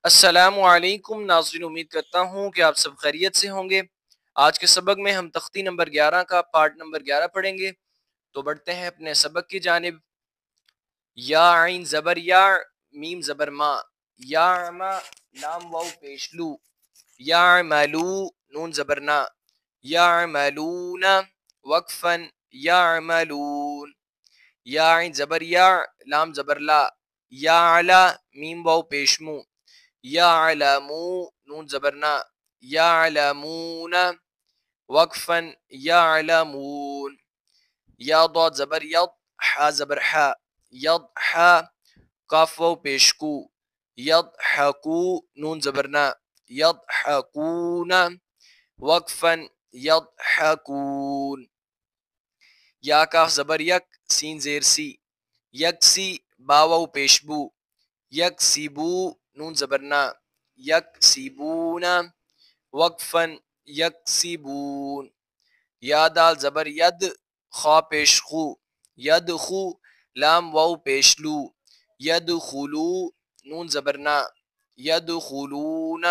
السلام علیکم ناظرین، امید کرتا ہوں کہ آپ سب خیریت سے ہوں گے۔ آج کے سبق میں ہم تختی نمبر 11 کا پارٹ نمبر 11 پڑھیں گے، تو بڑھتے ہیں اپنے سبق کی جانب۔ یا عین زبر یا، میم زبر ما، یا ما لام واو پیشلو، یا ملو نون زبرنا، یا ملون وقفن، یا ملون، یا عین زبر یا لام زبر لا، یا علا میم واو پیشمو، یعلمو نون زبرنا، یعلمون وقفا، یعلمون، یا ضاد زبر ید، حا زبر حا، یضحا قاف واو پیشکو، یضحکو نون زبرنا، یضحکون وقفا، یضحکون، یا کاف زبر یک، سین زیر سی، یکسی با واو پیشبو، یکسبو نون زبرنا، یکسبون وقفا، یکسبون، یا دال زبر ید، خا پیش خو، یدخو لام واو پیشلو، یدخلو نون زبرنا، یدخلون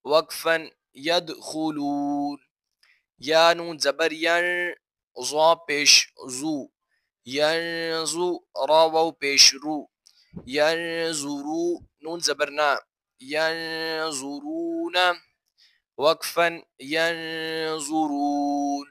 وقفا، یدخلون، یا نون زبر ین، ضا پیش زو، ینزو را واو پیش رو، ینظرو نون زبرنا، ینظرون وقفا، ینظرون،